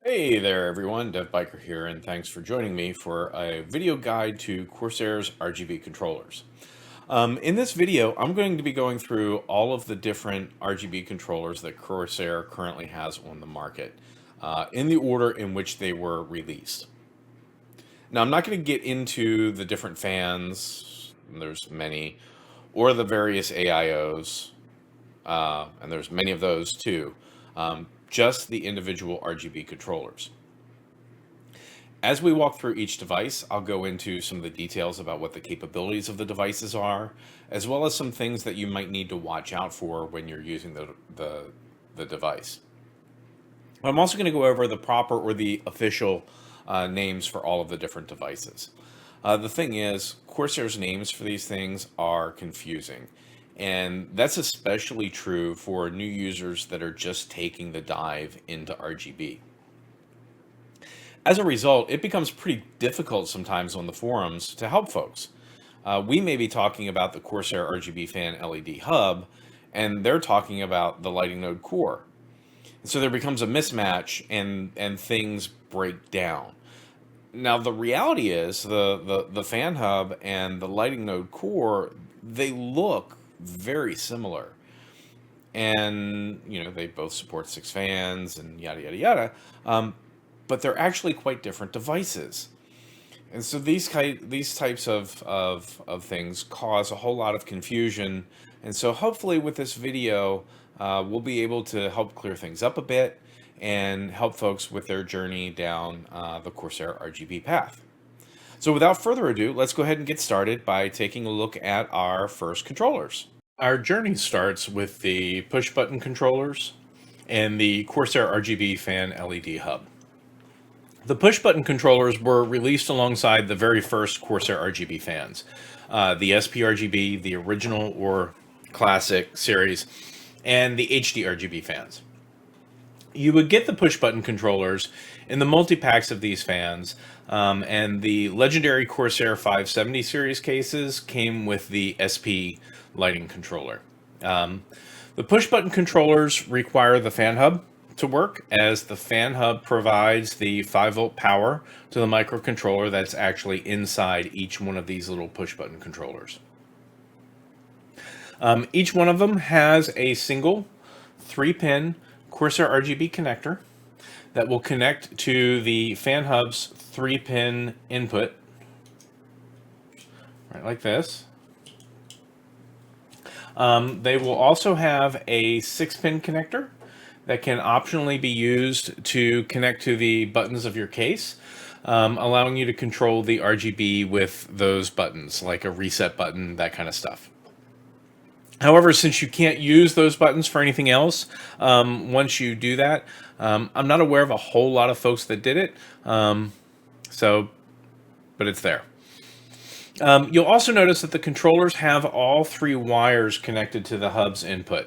Hey there everyone, DevBiker here, and thanks for joining me for a video guide to Corsair's RGB controllers. In this video, I'm going to be going through all of the different RGB controllers that Corsair currently has on the market, in the order in which they were released. Now, I'm not going to get into the different fans, there's many, or the various AIOs, and there's many of those too. Just the individual RGB controllers. As we walk through each device, I'll go into some of the details about what the capabilities of the devices are, as well as some things that you might need to watch out for when you're using the device. I'm also going to go over the proper or the official names for all of the different devices. The thing is, Corsair's names for these things are confusing. And that's especially true for new users that are just taking the dive into RGB. As a result, it becomes pretty difficult sometimes on the forums to help folks. We may be talking about the Corsair RGB Fan LED hub, and they're talking about the lighting node core. So there becomes a mismatch and things break down. Now, the reality is the fan hub and the lighting node core, they look very similar, and they both support 6 fans and yada yada yada, but they're actually quite different devices. And so these types of things cause a whole lot of confusion, and so hopefully with this video we'll be able to help clear things up a bit and help folks with their journey down the Corsair RGB path. So without further ado, let's go ahead and get started by taking a look at our first controllers. Our journey starts with the push button controllers and the Corsair RGB Fan LED hub. The push button controllers were released alongside the very first Corsair RGB fans, the SP-RGB, the original or classic series, and the HD RGB fans. You would get the push button controllers in the multi-packs of these fans, and the legendary Corsair 570 series cases came with the SP lighting controller. The push button controllers require the fan hub to work, as the fan hub provides the 5-volt power to the microcontroller that's actually inside each one of these little push button controllers. Each one of them has a single 3-pin Corsair RGB connector that will connect to the fan hub's 3-pin input, right like this. They will also have a 6-pin connector that can optionally be used to connect to the buttons of your case, allowing you to control the RGB with those buttons, like a reset button, that kind of stuff. However, since you can't use those buttons for anything else, once you do that, I'm not aware of a whole lot of folks that did it, but it's there. You'll also notice that the controllers have all 3 wires connected to the hub's input.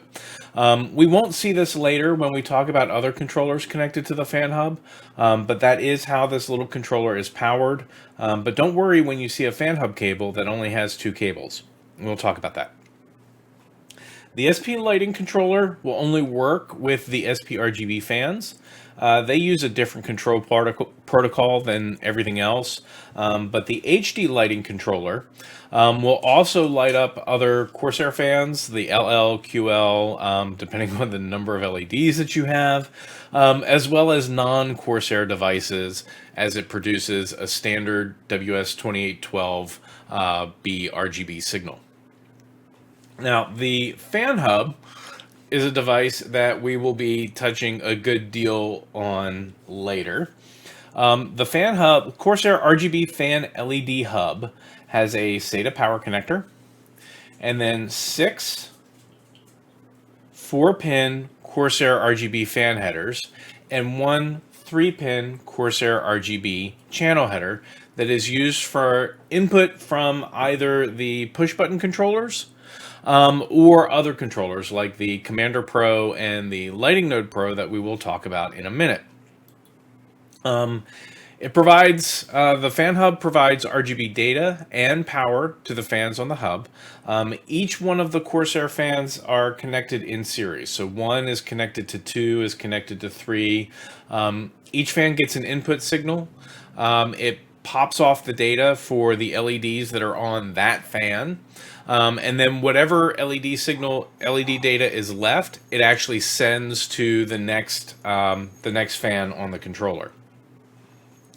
We won't see this later when we talk about other controllers connected to the fan hub, but that is how this little controller is powered. But don't worry when you see a fan hub cable that only has 2 cables. We'll talk about that. The SP lighting controller will only work with the SP RGB fans. They use a different control protocol than everything else, but the HD lighting controller will also light up other Corsair fans, the LL, QL, depending on the number of LEDs that you have, as well as non-Corsair devices, as it produces a standard WS2812 B RGB signal. Now, the fan hub is a device that we will be touching a good deal on later. The fan hub, Corsair RGB Fan LED hub, has a SATA power connector, and then 6 4-pin Corsair RGB fan headers, and 1 3-pin Corsair RGB channel header that is used for input from either the push button controllers or other controllers like the Commander Pro and the Lighting Node Pro that we will talk about in a minute. It provides, the fan hub provides RGB data and power to the fans on the hub. Each one of the Corsair fans are connected in series. So one is connected to two, is connected to three. Each fan gets an input signal. It pops off the data for the LEDs that are on that fan. And then whatever LED data is left, it actually sends to the next fan on the controller.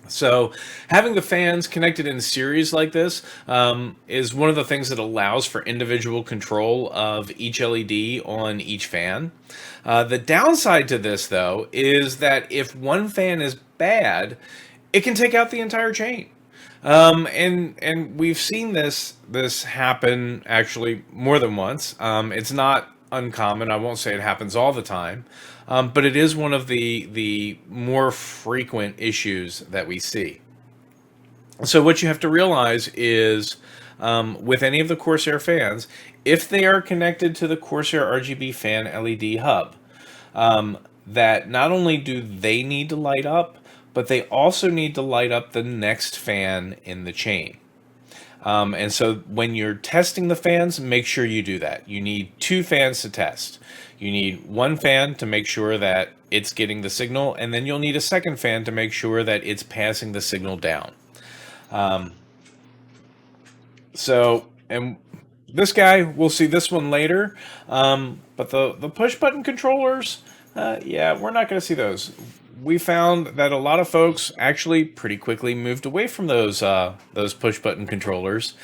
So having the fans connected in series like this is one of the things that allows for individual control of each LED on each fan. The downside to this, though, is that if one fan is bad, it can take out the entire chain. And we've seen this happen actually more than once. It's not uncommon. I won't say it happens all the time, but it is one of the more frequent issues that we see. So what you have to realize is, with any of the Corsair fans, if they are connected to the Corsair RGB fan LED hub, that not only do they need to light up, but they also need to light up the next fan in the chain. And so when you're testing the fans, make sure you do that. You need two fans to test. You need one fan to make sure that it's getting the signal, and then you'll need a second fan to make sure that it's passing the signal down. And this guy, we'll see this one later, but the push button controllers, yeah, we're not going to see those. We found that a lot of folks actually pretty quickly moved away from those push button controllers,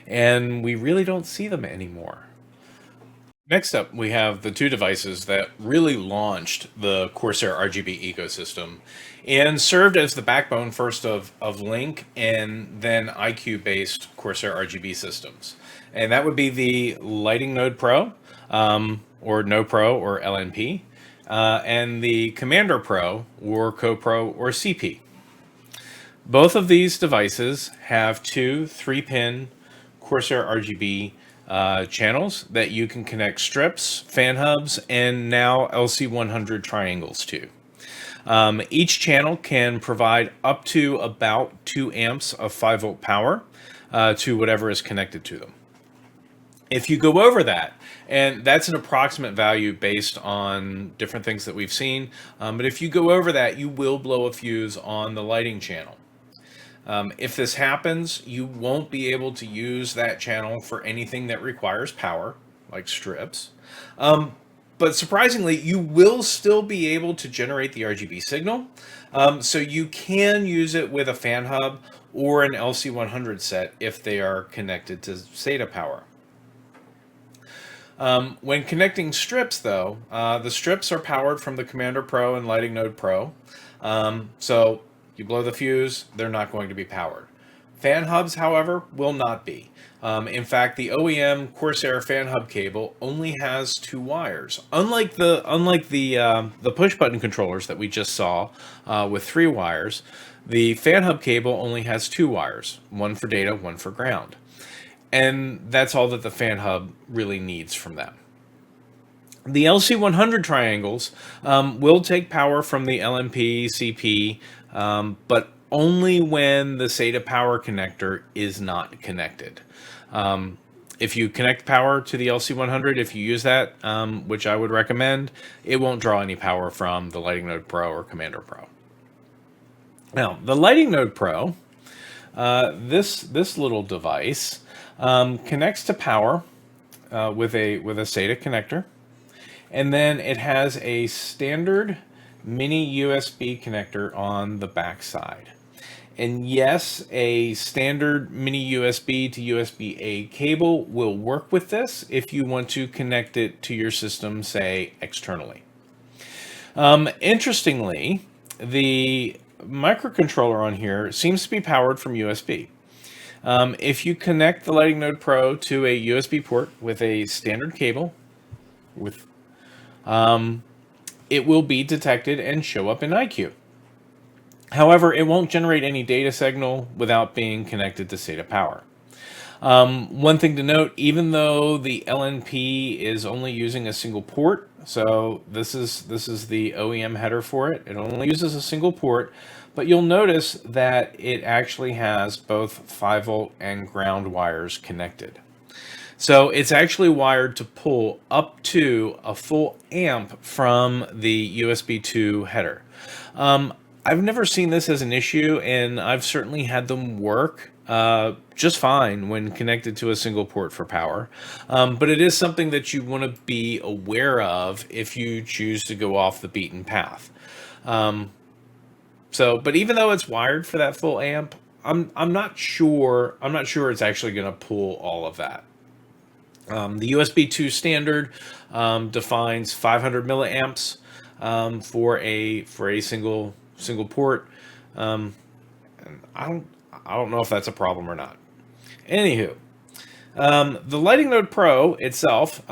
and we really don't see them anymore. Next up, we have the two devices that really launched the Corsair RGB ecosystem and served as the backbone first of Link and then iCUE based Corsair RGB systems. And that would be the Lighting Node Pro, or No Pro, or LNP, and the Commander Pro, or CoPro, or CP. Both of these devices have two 3-pin Corsair RGB channels that you can connect strips, fan hubs, and now LC100 triangles to. Each channel can provide up to about 2 amps of 5-volt power to whatever is connected to them. If you go over that, and that's an approximate value based on different things that we've seen, but if you go over that, you will blow a fuse on the lighting channel. If this happens, you won't be able to use that channel for anything that requires power, like strips. But surprisingly, you will still be able to generate the RGB signal. So you can use it with a fan hub or an LC100 set if they are connected to SATA power. When connecting strips, though, the strips are powered from the Commander Pro and Lighting Node Pro. So you blow the fuse, they're not going to be powered. Fan hubs, however, will not be. In fact, the OEM Corsair fan hub cable only has 2 wires. Unlike the push button controllers that we just saw with 3 wires, the fan hub cable only has 2 wires, one for data, one for ground. And that's all that the fan hub really needs from that. The LC100 triangles will take power from the LNP, CP, but only when the SATA power connector is not connected. If you connect power to the LC100, if you use that, which I would recommend, it won't draw any power from the Lighting Node Pro or Commander Pro. Now, the Lighting Node Pro, this little device, connects to power with a SATA connector, and then it has a standard mini USB connector on the back side. And yes, a standard mini USB to USB-A cable will work with this if you want to connect it to your system, say, externally. Interestingly, the microcontroller on here seems to be powered from USB. If you connect the Lighting Node Pro to a USB port with a standard cable, it will be detected and show up in iCUE. However, it won't generate any data signal without being connected to SATA power. One thing to note, even though the LNP is only using a single port, so this is the OEM header for it. It only uses a single port, but you'll notice that it actually has both 5-volt and ground wires connected. So it's actually wired to pull up to a full amp from the USB 2 header. I've never seen this as an issue, and I've certainly had them work just fine when connected to a single port for power. But it is something that you want to be aware of if you choose to go off the beaten path. But even though it's wired for that full amp, I'm not sure it's actually going to pull all of that. The USB 2 standard defines 500 milliamps for a single port. And I don't know if that's a problem or not. Anywho, the Lighting Node Pro itself,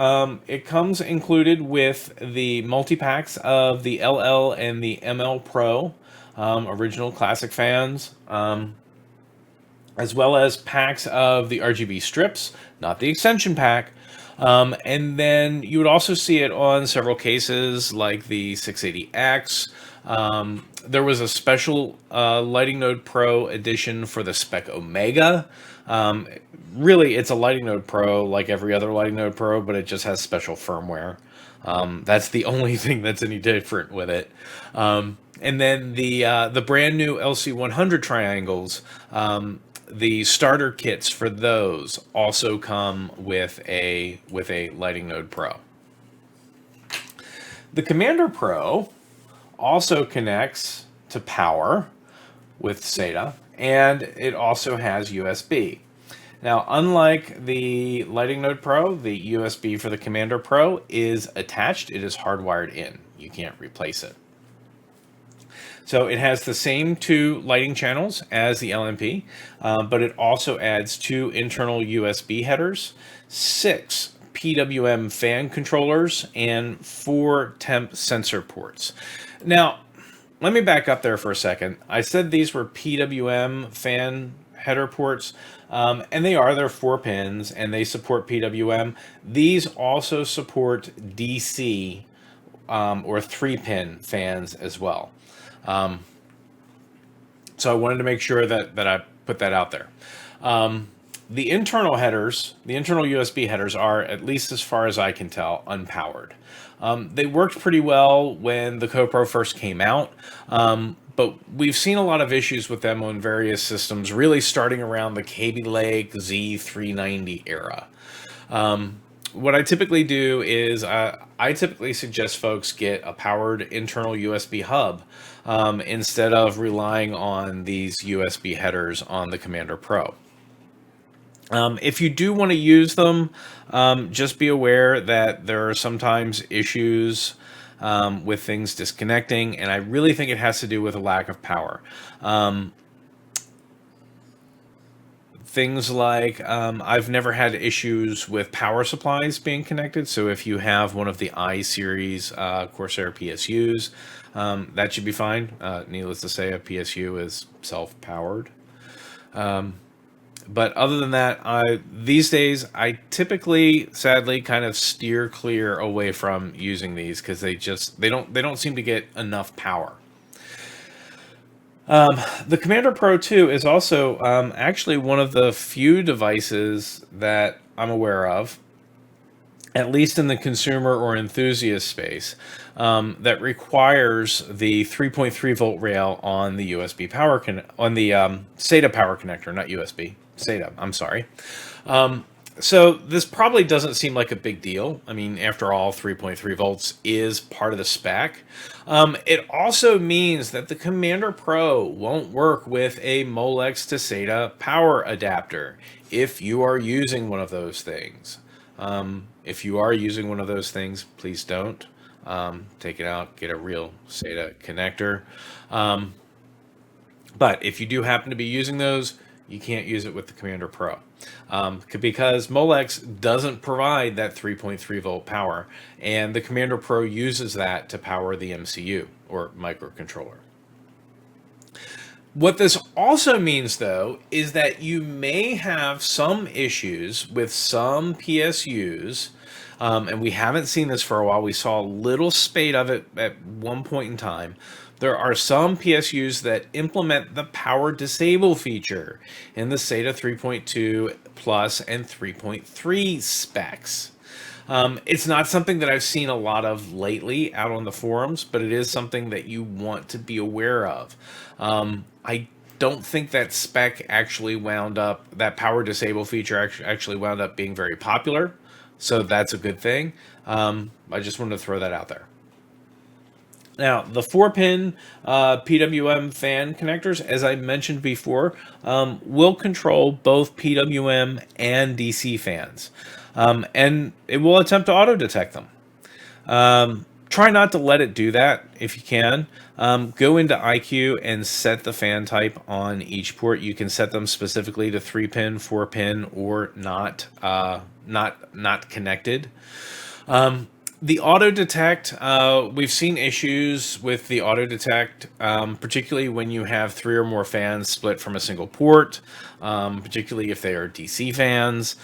it comes included with the multi-packs of the LL and the ML Pro original classic fans, as well as packs of the RGB strips, not the extension pack. And then you would also see it on several cases like the 680X. There was a special Lighting Node Pro edition for the Spec Omega. Really, it's a Lighting Node Pro like every other Lighting Node Pro, but it just has special firmware. That's the only thing that's any different with it. And then the brand new LC100 triangles, the starter kits for those also come with a Lighting Node Pro. The Commander Pro also connects to power with SATA, and it also has USB. Now, unlike the Lighting Node Pro, the USB for the Commander Pro is attached. It is hardwired in. You can't replace it. So it has the same 2 lighting channels as the LNP, but it also adds 2 internal USB headers, 6 PWM fan controllers, and 4 temp sensor ports. Now, let me back up there for a second. I said these were PWM fan header ports, and they're 4 pins, and they support PWM. These also support DC or 3-pin fans as well. So I wanted to make sure that I put that out there. The internal headers, the internal USB headers are, at least as far as I can tell, unpowered. They worked pretty well when the CoPro first came out, but we've seen a lot of issues with them on various systems, really starting around the Kaby Lake Z390 era. What I typically do is I typically suggest folks get a powered internal USB hub instead of relying on these USB headers on the Commander Pro. If you do want to use them, just be aware that there are sometimes issues with things disconnecting, and I really think it has to do with a lack of power. Things like I've never had issues with power supplies being connected. So if you have one of the i-series Corsair PSUs, that should be fine. Needless to say, a PSU is self-powered. But other than that, these days I typically, sadly, kind of steer clear away from using these because they don't seem to get enough power. The Commander Pro 2 is also actually one of the few devices that I'm aware of, at least in the consumer or enthusiast space, that requires the 3.3 volt rail on the USB power on the SATA power connector, not USB, SATA. I'm sorry. So this probably doesn't seem like a big deal. I mean, after all, 3.3 volts is part of the spec. It also means that the Commander Pro won't work with a Molex to SATA power adapter if you are using one of those things. If you are using one of those things, please don't. Take it out, get a real SATA connector. But if you do happen to be using those, you can't use it with the Commander Pro. Because Molex doesn't provide that 3.3 volt power, and the Commander Pro uses that to power the MCU, or microcontroller. What this also means, though, is that you may have some issues with some PSUs, and we haven't seen this for a while. We saw a little spate of it at one point in time, There are some PSUs that implement the power disable feature in the SATA 3.2 Plus and 3.3 specs. It's not something that I've seen a lot of lately out on the forums, but it is something that you want to be aware of. I don't think that spec actually wound up, that power disable feature actually wound up being very popular, so that's a good thing. I just wanted to throw that out there. Now, the 4-pin PWM fan connectors, as I mentioned before, will control both PWM and DC fans. And it will attempt to auto-detect them. Try not to let it do that if you can. Go into iCUE and set the fan type on each port. You can set them specifically to 3-pin, 4-pin, or not connected. The auto detect, we've seen issues with the auto detect, particularly when you have 3 or more fans split from a single port, particularly if they are DC fans.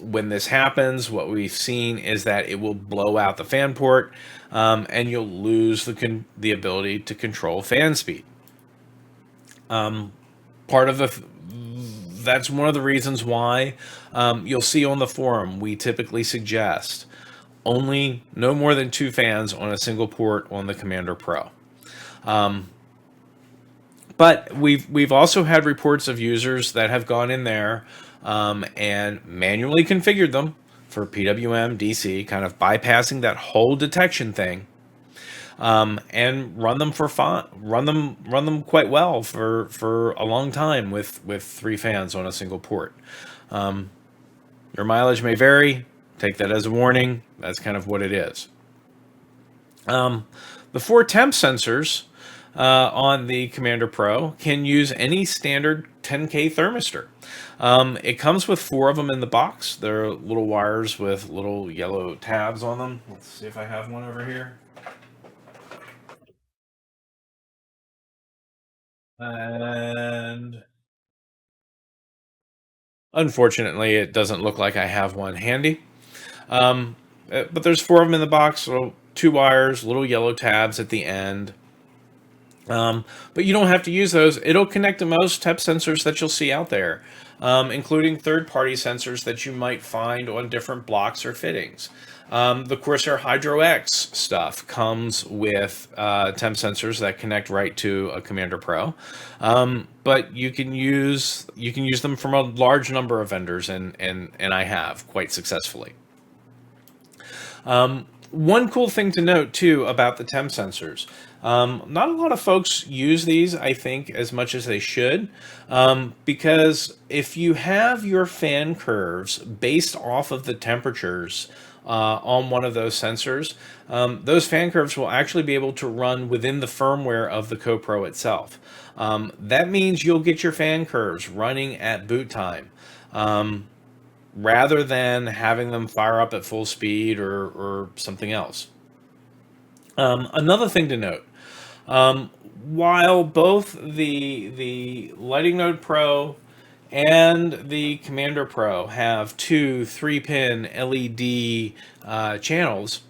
When this happens, what we've seen is that it will blow out the fan port, and you'll lose the ability to control fan speed. That's one of the reasons why you'll see on the forum we typically suggest only no more than 2 fans on a single port on the Commander Pro. But we've also had reports of users that have gone in there and manually configured them for PWM, DC, kind of bypassing that whole detection thing, and run them run them quite well for a long time with 3 fans on a single port. Your mileage may vary. Take that as a warning. That's kind of what it is. The 4 temp sensors on the Commander Pro can use any standard 10K thermistor. It comes with 4 of them in the box. They're little wires with little yellow tabs on them. Let's see if I have one over here. And unfortunately, it doesn't look like I have one handy. But there's 4 of them in the box, so 2 wires, little yellow tabs at the end. But you don't have to use those. It'll connect to most temp sensors that you'll see out there, including third-party sensors that you might find on different blocks or fittings. The Corsair Hydro X stuff comes with temp sensors that connect right to a Commander Pro, but you can use them from a large number of vendors, and I have quite successfully. One cool thing to note too about the temp sensors, not a lot of folks use these, I think, as much as they should, because if you have your fan curves based off of the temperatures on one of those sensors, those fan curves will actually be able to run within the firmware of the CoPro itself. That means you'll get your fan curves running at boot time, rather than having them fire up at full speed or something else. Another thing to note, while both the Lighting Node Pro and the Commander Pro have 2 3-pin LED channels,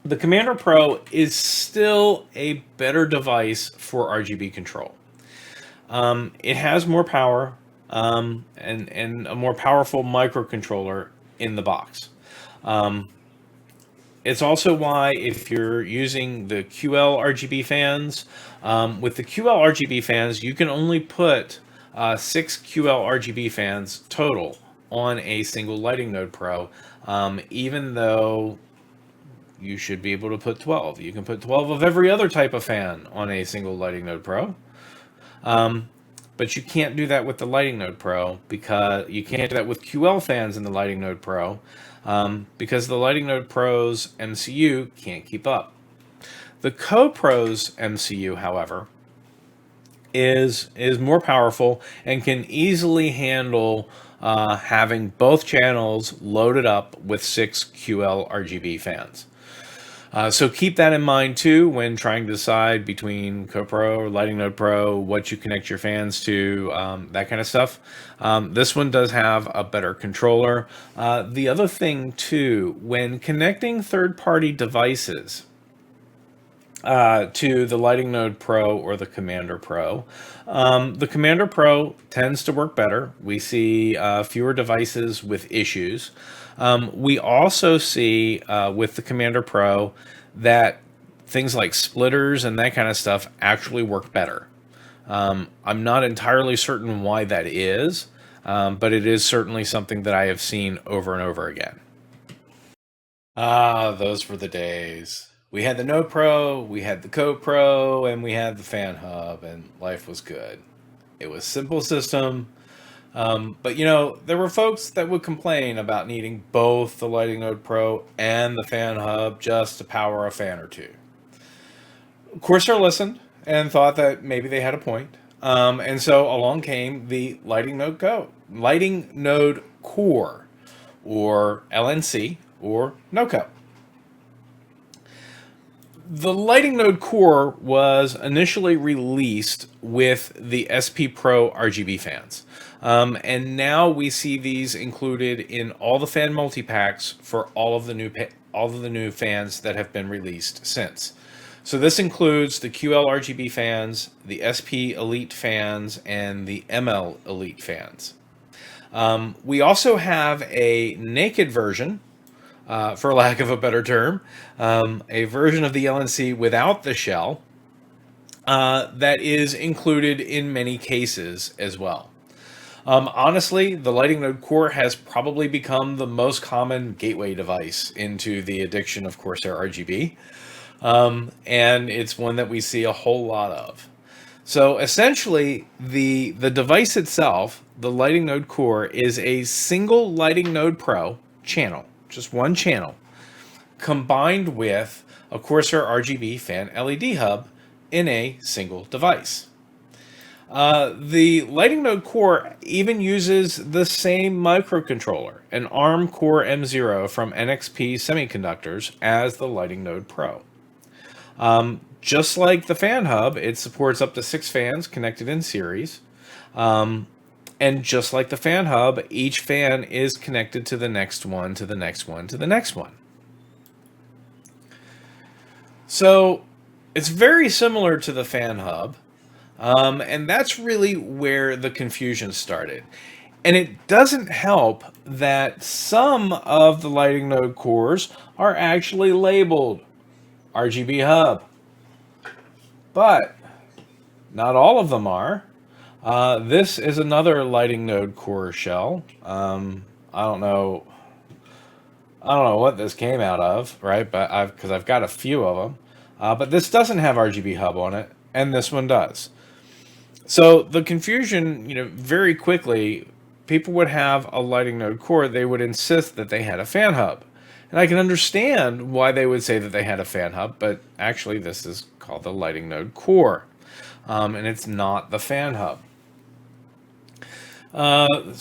the Commander Pro is still a better device for RGB control. It has more power, and a more powerful microcontroller in the box. It's also why if you're using the QL RGB fans, with the QL RGB fans, you can only put 6 QL RGB fans total on a single Lighting Node Pro, even though you should be able to put 12. You can put 12 of every other type of fan on a single Lighting Node Pro. But you can't do that with the Lighting Node Pro, because you can't do that with QL fans in the Lighting Node Pro, because the Lighting Node Pro's MCU can't keep up. The CoPro's MCU, however, is more powerful and can easily handle having both channels loaded up with 6 QL RGB fans. So keep that in mind too when trying to decide between CoPro or Lighting Node Pro, what you connect your fans to, that kind of stuff. This one does have a better controller. The other thing too, when connecting third-party devices, to the Lighting Node Pro or the Commander Pro. The Commander Pro tends to work better. We see fewer devices with issues. We also see with the Commander Pro that things like splitters and that kind of stuff actually work better. I'm not entirely certain why that is, but it is certainly something that I have seen over and over again. Ah, those were the days. We had the Node Pro, we had the Code Pro, and we had the Fan Hub, and life was good. It was a simple system, but you know, there were folks that would complain about needing both the Lighting Node Pro and the Fan Hub just to power a fan or two. Corsair listened and thought that maybe they had a point. And so along came the Lighting Node Core, or LNC, or NoCo. The Lighting Node Core was initially released with the SP Pro RGB fans. And now we see these included in all the fan multi-packs for all of the new fans that have been released since. So this includes the QL RGB fans, the SP Elite fans, and the ML Elite fans. We also have a naked version, for lack of a better term, a version of the LNC without the shell that is included in many cases as well. Honestly, the Lighting Node Core has probably become the most common gateway device into the addiction of Corsair RGB. And it's one that we see a whole lot of. So essentially, the device itself, the Lighting Node Core, is a single Lighting Node Pro channel, just one channel, combined with a Corsair RGB fan LED hub in a single device. The Lighting Node Core even uses the same microcontroller, an ARM Core M0 from NXP Semiconductors, as the Lighting Node Pro. Just like the fan hub, it supports up to 6 fans connected in series. And just like the fan hub, each fan is connected to the next one, to the next one, to the next one. So it's very similar to the fan hub. And that's really where the confusion started. And it doesn't help that some of the Lighting Node cores are actually labeled RGB hub, but not all of them are. This is another Lighting Node Core shell. I don't know what this came out of, right? But because I've got a few of them. But this doesn't have RGB hub on it, and this one does. So the confusion, very quickly, people would have a Lighting Node Core. They would insist that they had a fan hub. And I can understand why they would say that they had a fan hub, but actually this is called the Lighting Node Core, and it's not the fan hub. And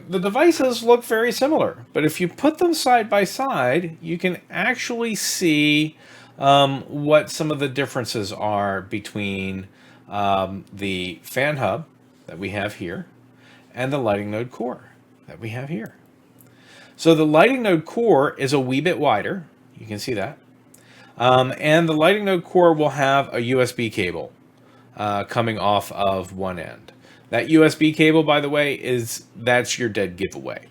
the devices look very similar, but if you put them side by side, you can actually see what some of the differences are between the fan hub that we have here and the Lighting Node Core that we have here. So the Lighting Node Core is a wee bit wider. You can see that. And the Lighting Node Core will have a USB cable coming off of one end. That USB cable, by the way, that's your dead giveaway.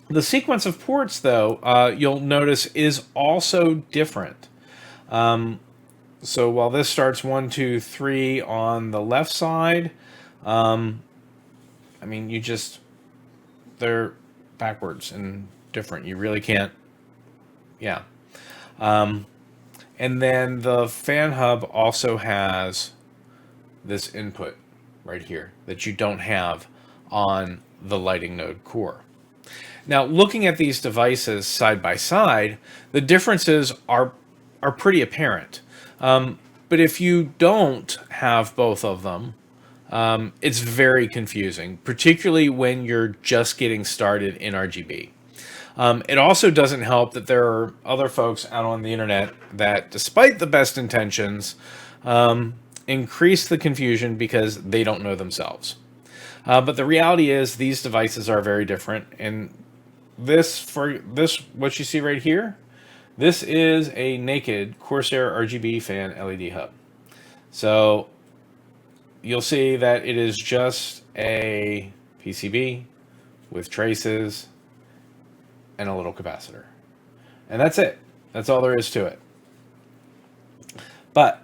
The sequence of ports, though, you'll notice is also different. So while this starts 1, 2, 3 on the left side, they're backwards and different. You really can't, yeah. And then the fan hub also has this input right here that you don't have on the Lighting Node Core. Now, looking at these devices side by side, the differences are pretty apparent. But if you don't have both of them, it's very confusing, particularly when you're just getting started in RGB. It also doesn't help that there are other folks out on the internet that, despite the best intentions, increase the confusion because they don't know themselves. But the reality is these devices are very different. And what you see right here, This is a naked Corsair RGB fan LED hub. So you'll see that it is just a PCB with traces and a little capacitor. And that's it. That's all there is to it. But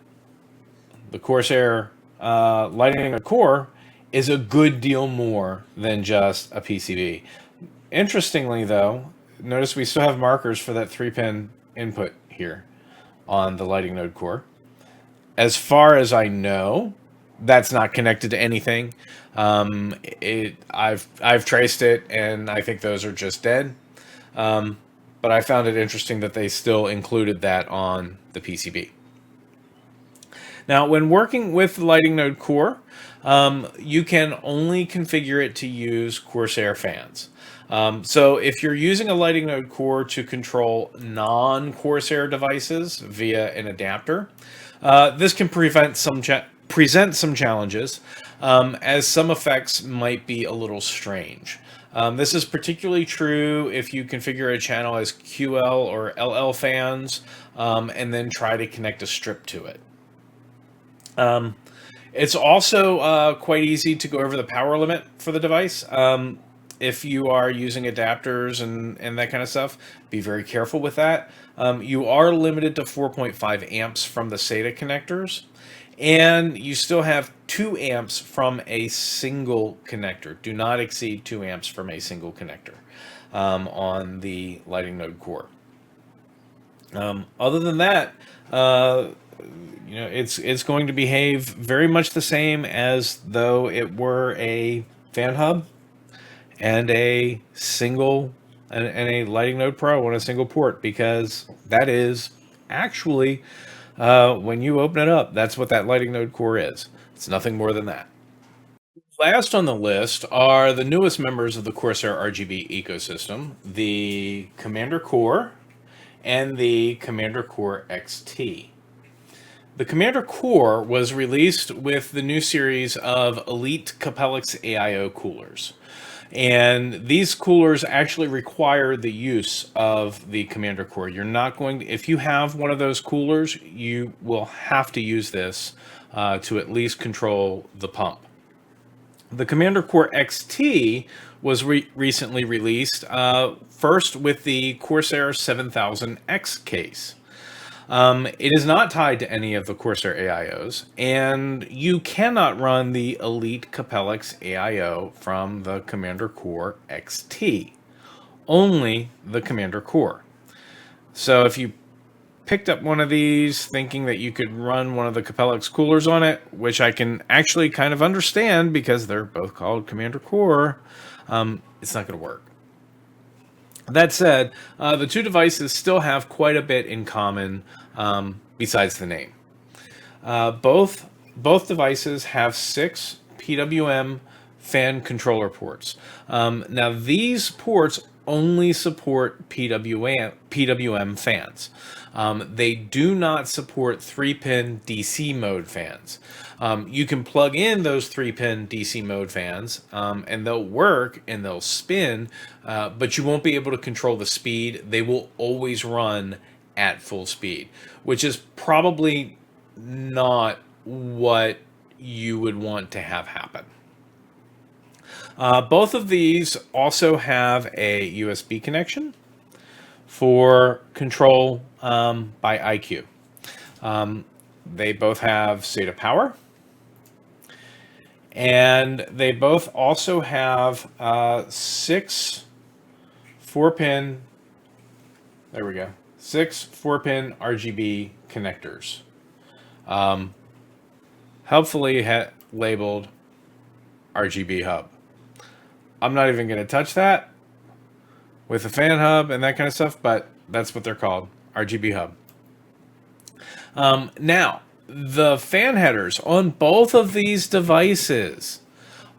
the Corsair lighting node core is a good deal more than just a PCB. Interestingly, though, notice we still have markers for that 3-pin input here on the lighting node core. As far as I know, that's not connected to anything. I've traced it, and I think those are just dead. But I found it interesting that they still included that on the PCB. Now, when working with the lighting node core, you can only configure it to use Corsair fans. So if you're using a lighting node core to control non-Corsair devices via an adapter, this can present some challenges, as some effects might be a little strange. This is particularly true if you configure a channel as QL or LL fans, and then try to connect a strip to it. It's also quite easy to go over the power limit for the device. If you are using adapters and that kind of stuff, be very careful with that. You are limited to 4.5 amps from the SATA connectors, and you still have 2 amps from a single connector. Do not exceed 2 amps from a single connector on the lighting node core. Other than that, it's going to behave very much the same as though it were a fan hub and a lighting node pro on a single port, because that is actually when you open it up, that's what that lighting node core is. It's nothing more than that. Last on the list are the newest members of the Corsair RGB ecosystem, the Commander Core and the Commander Core XT. The Commander Core was released with the new series of Elite Capellix AIO coolers. And these coolers actually require the use of the Commander Core. You're not going to, if you have one of those coolers, you will have to use this to at least control the pump. The Commander Core XT was recently released, first with the Corsair 7000X case. It is not tied to any of the Corsair AIOs, and you cannot run the Elite Capellix AIO from the Commander Core XT. Only the Commander Core. So if you picked up one of these thinking that you could run one of the Capellix coolers on it, which I can actually kind of understand because they're both called Commander Core, it's not going to work. That said, the two devices still have quite a bit in common besides the name. Both devices have 6 PWM fan controller ports. Now these ports only support PWM fans. They do not support 3-pin DC mode fans. You can plug in those 3-pin DC mode fans, and they'll work and they'll spin, but you won't be able to control the speed. They will always run at full speed, which is probably not what you would want to have happen. Both of these also have a USB connection for control by iCUE. They both have SATA power, and they both also have 6 4-pin, there we go, 6 4-pin RGB connectors. Helpfully labeled RGB hub. I'm not even going to touch that with the fan hub and that kind of stuff, but that's what they're called, RGB hub. Now, the fan headers on both of these devices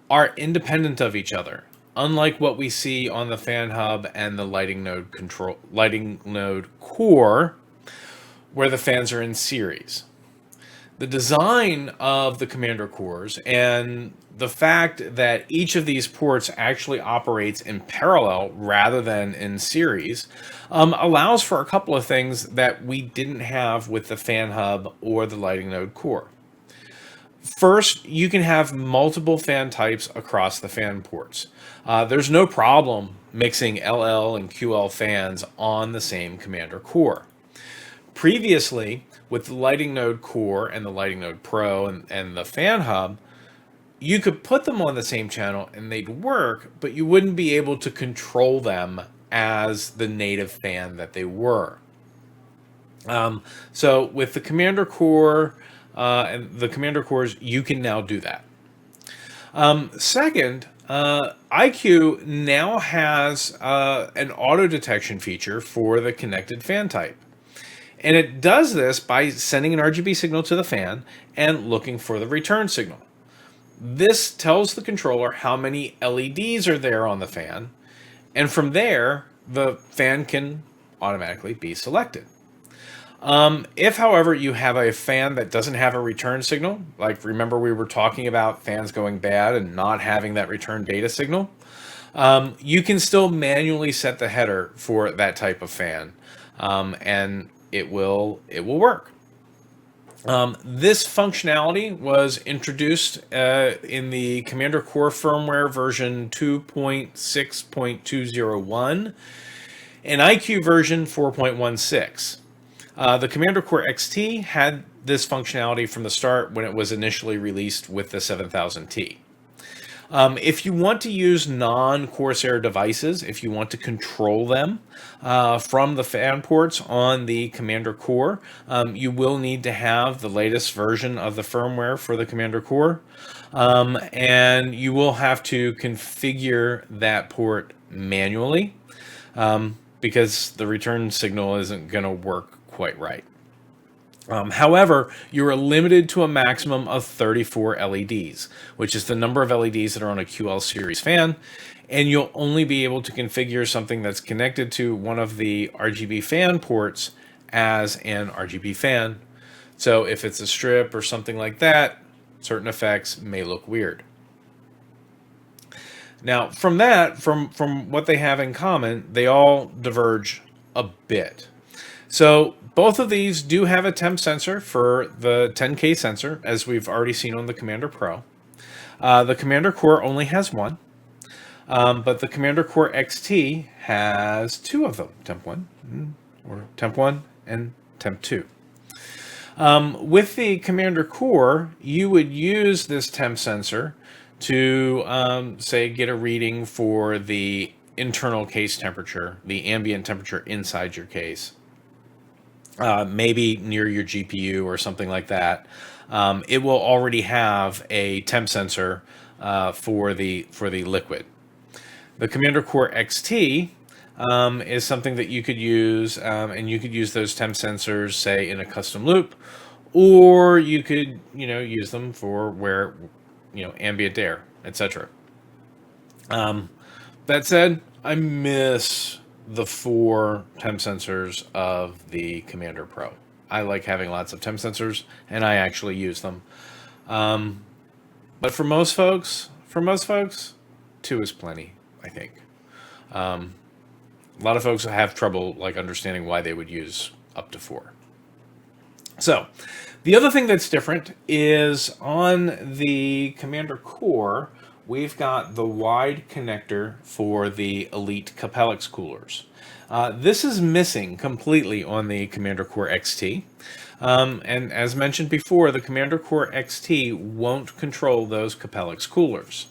are independent of each other, unlike what we see on the fan hub and the lighting node core, where the fans are in series. The design of the commander cores and the fact that each of these ports actually operates in parallel rather than in series allows for a couple of things that we didn't have with the fan hub or the lighting node core. First, you can have multiple fan types across the fan ports. There's no problem mixing LL and QL fans on the same commander core. Previously, with the lighting node core and the lighting node pro and the fan hub, you could put them on the same channel and they'd work, but you wouldn't be able to control them as the native fan that they were. So with the commander core and the commander cores, you can now do that. Second, iCUE now has an auto detection feature for the connected fan type. And it does this by sending an RGB signal to the fan and looking for the return signal. This tells the controller how many LEDs are there on the fan, and from there, the fan can automatically be selected. If, however, you have a fan that doesn't have a return signal, like remember we were talking about fans going bad and not having that return data signal, you can still manually set the header for that type of fan, and it will work. This functionality was introduced in the Commander Core firmware version 2.6.201 and iCUE version 4.16. The Commander Core XT had this functionality from the start when it was initially released with the 7000T. If you want to use non-Corsair devices, if you want to control them from the fan ports on the Commander Core, you will need to have the latest version of the firmware for the Commander Core, and you will have to configure that port manually because the return signal isn't going to work quite right. However, you are limited to a maximum of 34 LEDs, which is the number of LEDs that are on a QL series fan, and you'll only be able to configure something that's connected to one of the RGB fan ports as an RGB fan. So if it's a strip or something like that, certain effects may look weird. Now, from that, from what they have in common, they all diverge a bit. So both of these do have a temp sensor for the 10K sensor, as we've already seen on the Commander Pro. The Commander Core only has one, but the Commander Core XT has two of them, temp 1 and temp 2. With the Commander Core, you would use this temp sensor to, say, get a reading for the internal case temperature, the ambient temperature inside your case. Maybe near your GPU or something like that. It will already have a temp sensor for the liquid. The Commander Core XT is something that you could use, and you could use those temp sensors, say, in a custom loop, or you could, use them for where, ambient air, etc. That said, I miss the 4 temp sensors of the Commander Pro. I like having lots of temp sensors, and I actually use them. But for most folks, 2 is plenty, I think. A lot of folks have trouble understanding why they would use up to 4. So, the other thing that's different is on the Commander Core, we've got the wide connector for the Elite Capellix coolers. This is missing completely on the Commander Core XT. And as mentioned before, the Commander Core XT won't control those Capellix coolers.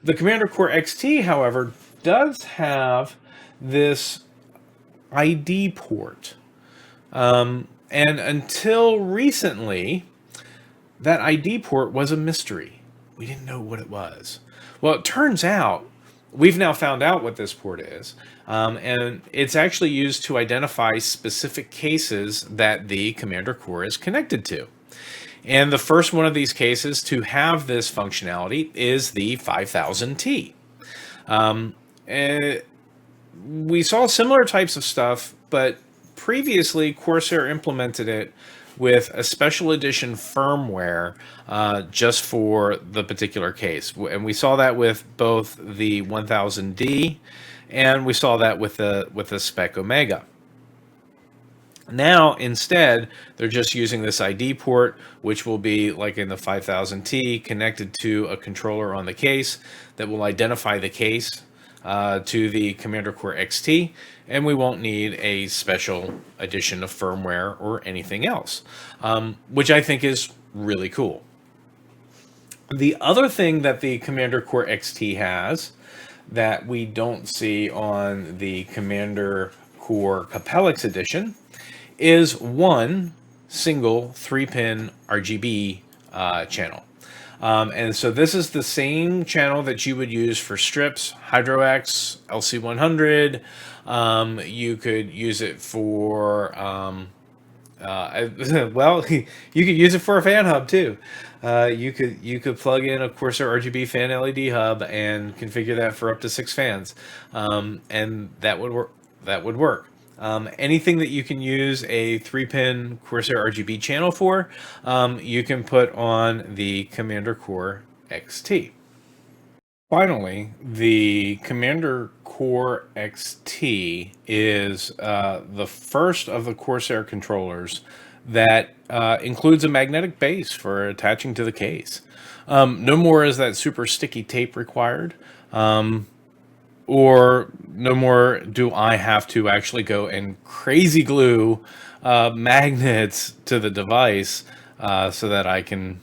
The Commander Core XT, however, does have this ID port. And until recently, that ID port was a mystery. We didn't know what it was. Well, it turns out we've now found out what this port is, and it's actually used to identify specific cases that the Commander Core is connected to. And the first one of these cases to have this functionality is the 5000T. We saw similar types of stuff, but previously Corsair implemented it with a special edition firmware just for the particular case. And we saw that with both the 1000D and we saw that with the Spec Omega. Now, instead, they're just using this ID port, which will be like in the 5000T, connected to a controller on the case that will identify the case to the Commander Core XT, and we won't need a special edition of firmware or anything else, which I think is really cool. The other thing that the Commander Core XT has that we don't see on the Commander Core Capellix edition is one single 3-pin RGB channel. And so this is the same channel that you would use for strips, HydroX, LC100. You could use it for, well, you could use it for a fan hub too. You could plug in a Corsair RGB fan LED hub and configure that for up to 6 fans, and that would work. Anything that you can use a 3-pin Corsair RGB channel for, you can put on the Commander Core XT. Finally, the Commander Core XT is the first of the Corsair controllers that includes a magnetic base for attaching to the case. No more is that super sticky tape required. Or no more do I have to actually go and crazy glue magnets to the device so that I can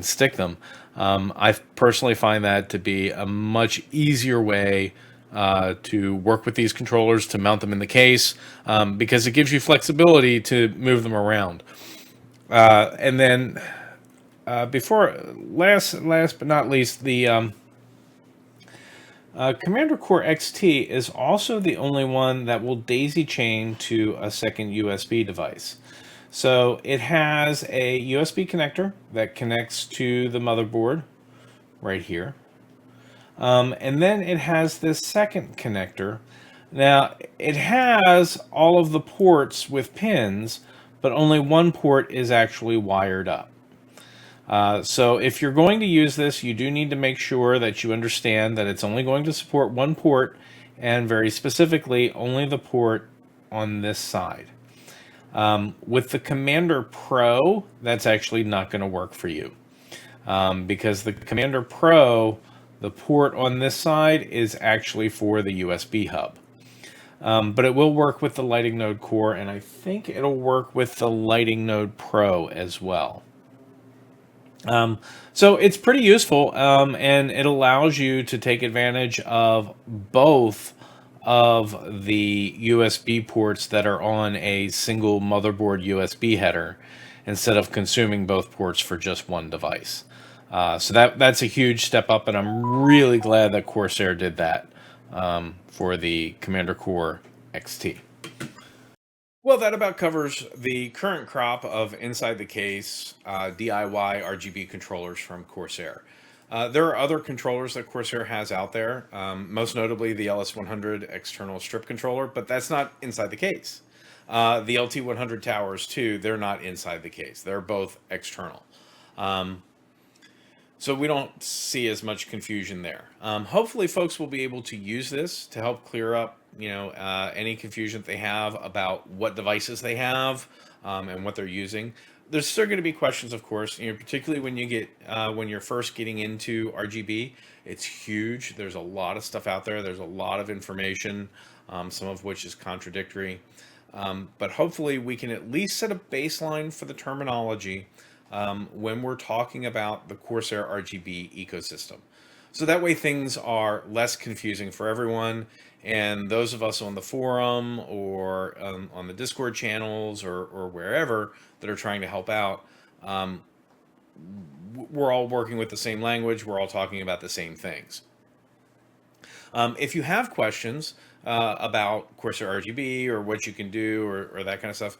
stick them. I personally find that to be a much easier way to work with these controllers, to mount them in the case, because it gives you flexibility to move them around. And then last but not least, the Commander Core XT is also the only one that will daisy chain to a second USB device. So it has a USB connector that connects to the motherboard right here. And then it has this second connector. Now, it has all of the ports with pins, but only one port is actually wired up. So if you're going to use this, you do need to make sure that you understand that it's only going to support one port, and very specifically, only the port on this side. With the Commander Pro, that's actually not going to work for you. Because the Commander Pro, the port on this side is actually for the USB hub. But it will work with the Lighting Node Core, and I think it'll work with the Lighting Node Pro as well. So it's pretty useful, and it allows you to take advantage of both of the USB ports that are on a single motherboard USB header instead of consuming both ports for just one device. So that's a huge step up, and I'm really glad that Corsair did that for the Commander Core XT. Well, that about covers the current crop of inside the case DIY RGB controllers from Corsair. There are other controllers that Corsair has out there, most notably the LS100 external strip controller, but that's not inside the case. The LT100 towers too, they're not inside the case. They're both external. So we don't see as much confusion there. Hopefully folks will be able to use this to help clear up any confusion that they have about what devices they have and what they're using. There's still going to be questions, of course, particularly when you're first getting into RGB. It's huge. There's a lot of stuff out there. There's a lot of information, some of which is contradictory. But hopefully we can at least set a baseline for the terminology when we're talking about the Corsair RGB ecosystem. So that way things are less confusing for everyone, and those of us on the forum or on the Discord channels or wherever that are trying to help out, we're all working with the same language, we're all talking about the same things. If you have questions about Corsair RGB or what you can do or that kind of stuff,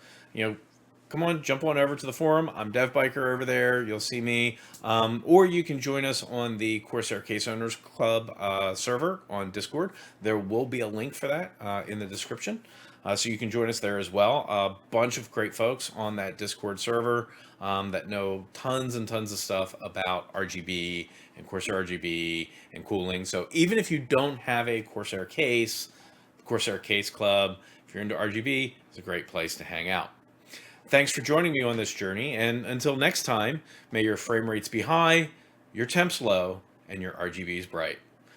come on, jump on over to the forum. I'm DevBiker over there. You'll see me. Or you can join us on the Corsair Case Owners Club server on Discord. There will be a link for that in the description. So you can join us there as well. A bunch of great folks on that Discord server that know tons and tons of stuff about RGB and Corsair RGB and cooling. So even if you don't have a Corsair case, the Corsair Case Club, if you're into RGB, it's a great place to hang out. Thanks for joining me on this journey, and until next time, may your frame rates be high, your temps low, and your RGBs bright.